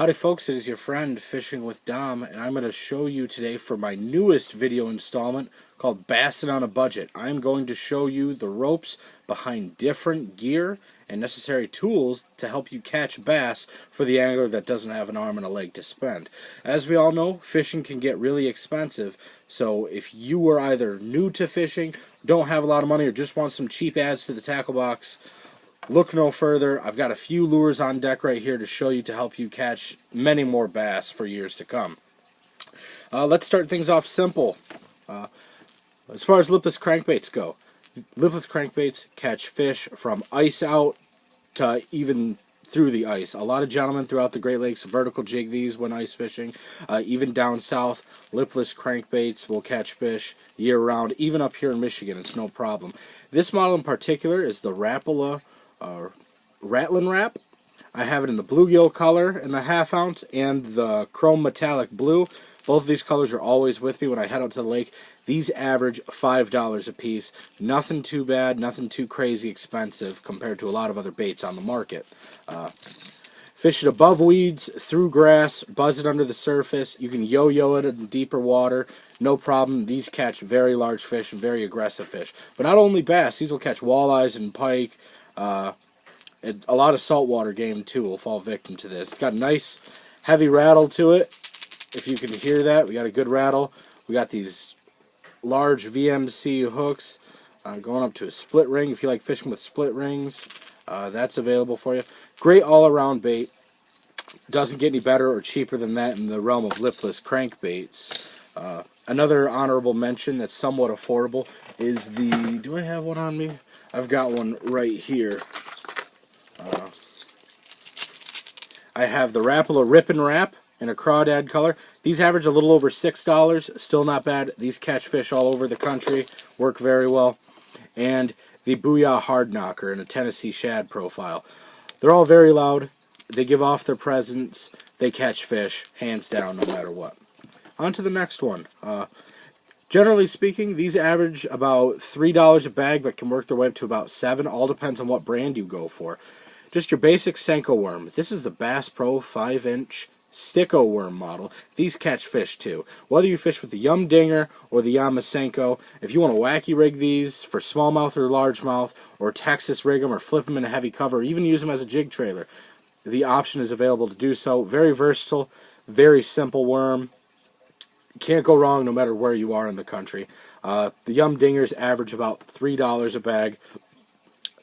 Howdy folks, it is your friend Fishing with Dom, and I'm going to show you today for my newest video installment called Bassin on a Budget. I'm going to show you the ropes behind different gear and necessary tools to help you catch bass for the angler that doesn't have an arm and a leg to spend. As we all know, fishing can get really expensive, so if you are either new to fishing, don't have a lot of money, or just want some cheap adds to the tackle box, look no further. I've got a few lures on deck right here to show you to help you catch many more bass for years to come. Let's start things off simple. As far as lipless crankbaits go, lipless crankbaits catch fish from ice out to even through the ice. A lot of gentlemen throughout the Great Lakes vertical jig these when ice fishing. Even down south, lipless crankbaits will catch fish year round. Even up here in Michigan, it's no problem. This model in particular is the Rapala Ratlin Wrap. I have it in the bluegill color in the 1/2 ounce and the chrome metallic blue. Both of these colors are always with me when I head out to the lake. These average $5 a piece. Nothing too bad, nothing too crazy expensive compared to a lot of other baits on the market. Fish it above weeds, through grass, buzz it under the surface. You can yo-yo it in deeper water, no problem. These catch very large fish and very aggressive fish. But not only bass, these will catch walleyes and pike. A lot of saltwater game too will fall victim to this. It's got a nice heavy rattle to it. If you can hear that, we got a good rattle. We got these large VMC hooks going up to a split ring. If you like fishing with split rings, that's available for you. Great all-around bait. Doesn't get any better or cheaper than that in the realm of lipless crankbaits. Another honorable mention that's somewhat affordable is the... Do I have one on me? I've got one right here. I have the Rapala Rip and Wrap in a crawdad color. These average a little over $6. Still not bad. These catch fish all over the country. Work very well. And the Booyah Hard Knocker in a Tennessee shad profile. They're all very loud. They give off their presence. They catch fish, hands down, no matter what. On to the next one. Generally speaking, these average about $3 a bag, but can work their way up to about $7. All depends on what brand you go for. Just your basic Senko worm. This is the Bass Pro 5-inch Sticko worm model. These catch fish too. Whether you fish with the Yum Dinger or the Yama Senko, if you want to wacky rig these for smallmouth or largemouth, or Texas rig them or flip them in a heavy cover, or even use them as a jig trailer, the option is available to do so. Very versatile, very simple worm. Can't go wrong no matter where you are in the country. The Yum Dingers average about $3 a bag.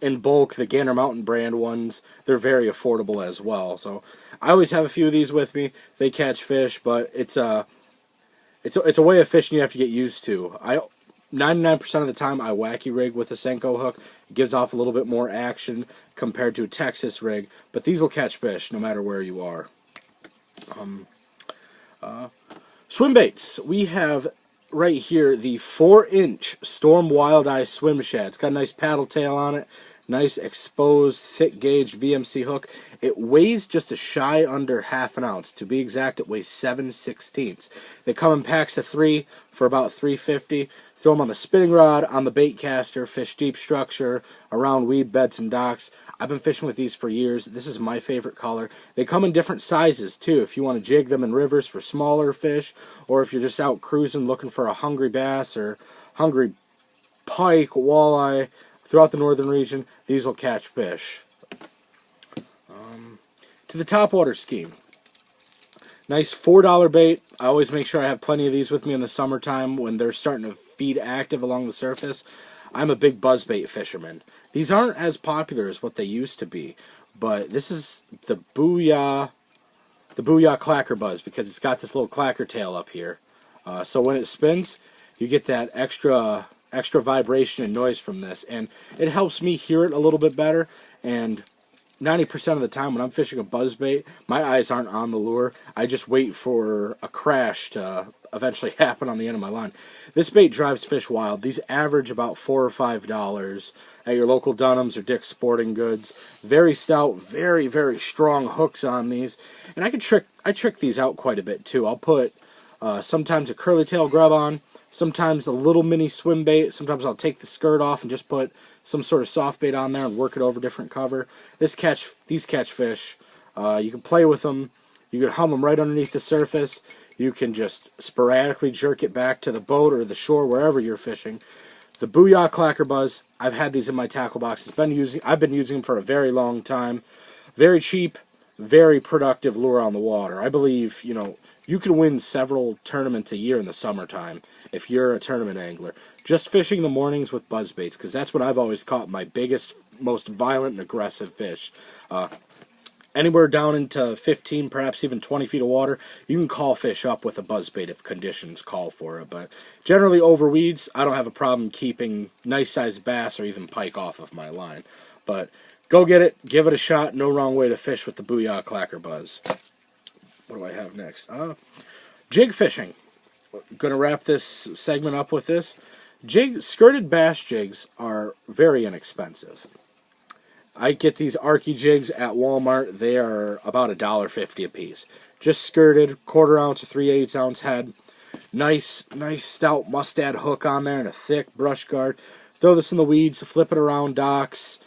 In bulk, the Gander Mountain brand ones, they're very affordable as well. So I always have a few of these with me. They catch fish, but it's a way of fishing you have to get used to. 99% of the time I wacky rig with a Senko hook. It gives off a little bit more action compared to a Texas rig, but these will catch fish no matter where you are. Swim baits. We have right here the 4-inch Storm Wild Eye Swim Shad. It's got a nice paddle tail on it. Nice exposed, thick gauge VMC hook. It weighs just a shy under 1/2 ounce. To be exact, it weighs 7/16. They come in packs of 3 for about $3.50. Throw them on the spinning rod, on the bait caster, fish deep structure, around weed beds and docks. I've been fishing with these for years. This is my favorite color. They come in different sizes too. If you want to jig them in rivers for smaller fish, or if you're just out cruising looking for a hungry bass or hungry pike, walleye, throughout the northern region, these will catch fish. To the topwater scheme. Nice $4 bait. I always make sure I have plenty of these with me in the summertime when they're starting to feed active along the surface. I'm a big buzzbait fisherman. These aren't as popular as what they used to be, but this is the Booyah Clacker Buzz, because it's got this little clacker tail up here. So when it spins, you get that extra vibration and noise from this, and it helps me hear it a little bit better. And 90% of the time when I'm fishing a buzzbait, my eyes aren't on the lure. I just wait for a crash to eventually happen on the end of my line. This bait drives fish wild. These average about $4 or $5 at your local Dunham's or Dick's Sporting Goods. Very stout, very, very strong hooks on these. And I trick these out quite a bit too. I'll put sometimes a curly tail grub on, sometimes a little mini swim bait. Sometimes I'll take the skirt off and just put some sort of soft bait on there and work it over different cover. These catch fish. You can play with them. You can hum them right underneath the surface. You can just sporadically jerk it back to the boat or the shore, wherever you're fishing. The Booyah Clacker Buzz, I've had these in my tackle box. I've been using them for a very long time. Very cheap, very productive lure on the water. I believe, you can win several tournaments a year in the summertime if you're a tournament angler. Just fishing the mornings with buzzbaits, because that's what I've always caught my biggest, most violent and aggressive fish. Anywhere down into 15, perhaps even 20 feet of water, you can call fish up with a buzzbait if conditions call for it. But generally over weeds, I don't have a problem keeping nice-sized bass or even pike off of my line. But go get it, give it a shot. No wrong way to fish with the Booyah Clacker Buzz. What do I have next? Jig fishing. Going to wrap this segment up with this. Skirted bass jigs are very inexpensive. I get these Arky jigs at Walmart. They are about $1.50 a piece. Just skirted, 1/4 ounce to 3/8 ounce head. Nice stout mustad hook on there and a thick brush guard. Throw this in the weeds, flip it around docks.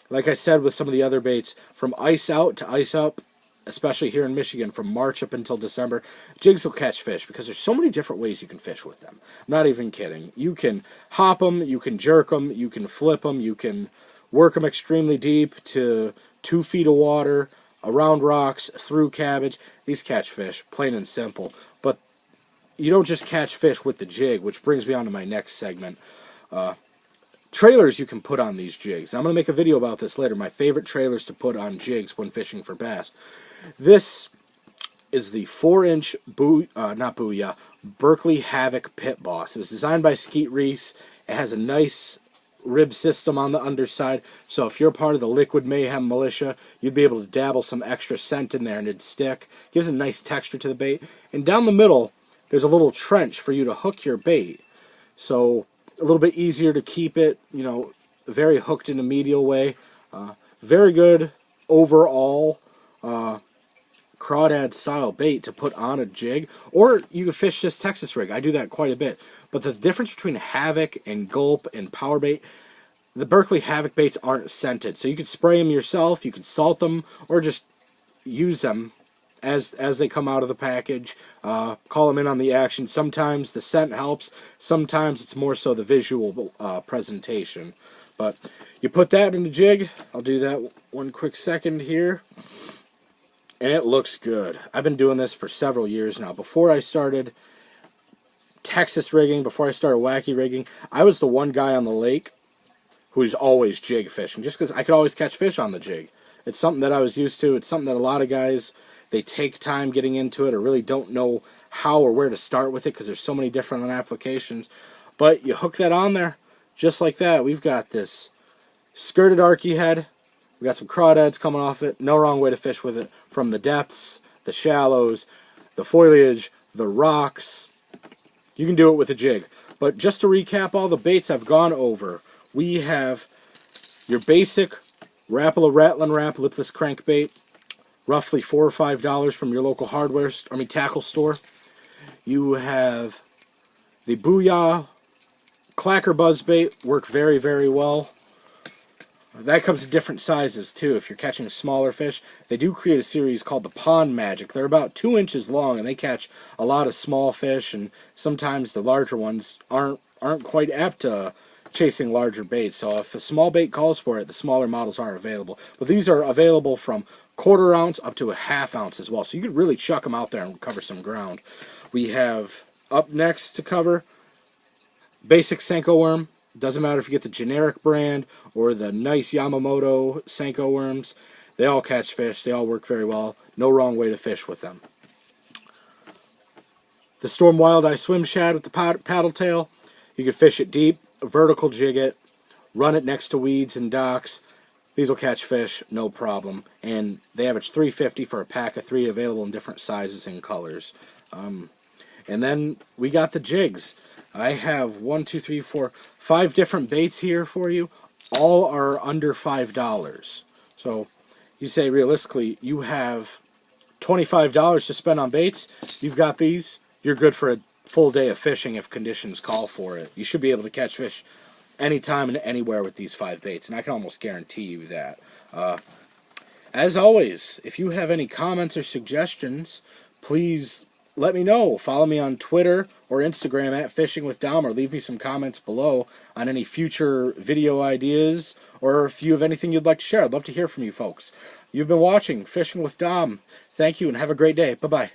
Like I said with some of the other baits, from ice out to ice up, especially here in Michigan, from March up until December, jigs will catch fish because there's so many different ways you can fish with them. I'm not even kidding. You can hop them, you can jerk them, you can flip them, you can work them extremely deep to 2 feet of water, around rocks, through cabbage. These catch fish, plain and simple. But you don't just catch fish with the jig, which brings me on to my next segment. Trailers you can put on these jigs. I'm going to make a video about this later. My favorite trailers to put on jigs when fishing for bass. This is the 4-inch Berkeley Havoc Pit Boss. It was designed by Skeet Reese. It has a nice rib system on the underside, so if you're part of the Liquid Mayhem militia, you'd be able to dabble some extra scent in there and it'd stick. Gives a nice texture to the bait. And down the middle, there's a little trench for you to hook your bait. So a little bit easier to keep it, very hooked in a medial way. Very good overall crawdad style bait to put on a jig, or you can fish just Texas rig. I do that quite a bit. But the difference between Havoc and Gulp and Power Bait, the Berkeley Havoc baits aren't scented, so you could spray them yourself, you could salt them, or just use them as they come out of the package. Call them in on the action. Sometimes the scent helps, sometimes it's more so the visual presentation. But you put that in the jig. I'll do that one quick second here. And it looks good. I've been doing this for several years now. Before I started Texas rigging, before I started wacky rigging, I was the one guy on the lake who's always jig fishing, just because I could always catch fish on the jig. It's something that I was used to. It's something that a lot of guys, they take time getting into it or really don't know how or where to start with it because there's so many different applications. But you hook that on there, just like that. We've got this skirted Arky head. We got some crawdads coming off it. No wrong way to fish with it. From the depths, the shallows, the foliage, the rocks. You can do it with a jig. But just to recap all the baits I've gone over, we have your basic Rapala Rattlin' Wrap Lipless Crankbait, roughly $4 or $5 from your local tackle store. You have the Booyah Clacker Buzzbait, work very, very well. That comes in different sizes, too. If you're catching smaller fish, they do create a series called the Pond Magic. They're about 2 inches long, and they catch a lot of small fish, and sometimes the larger ones aren't quite apt to chasing larger baits. So if a small bait calls for it, the smaller models are available. But these are available from 1/4 ounce up to a 1/2 ounce as well. So you could really chuck them out there and cover some ground. We have up next to cover basic Senko worm. Doesn't matter if you get the generic brand or the nice Yamamoto Senko worms. They all catch fish. They all work very well. No wrong way to fish with them. The Storm Wild Eye Swim Shad with the paddle tail. You can fish it deep, vertical jig it, run it next to weeds and docks. These will catch fish, no problem. And they average $3.50 for a pack of 3, available in different sizes and colors. And then we got the jigs. I have 5 different baits here for you. All are under $5. So you say realistically, you have $25 to spend on baits. You've got these. You're good for a full day of fishing if conditions call for it. You should be able to catch fish anytime and anywhere with these 5 baits, and I can almost guarantee you that. As always, if you have any comments or suggestions, please let me know. Follow me on Twitter or Instagram at Fishing with Dom, or leave me some comments below on any future video ideas, or if you have anything you'd like to share. I'd love to hear from you folks. You've been watching Fishing with Dom. Thank you and have a great day. Bye-bye.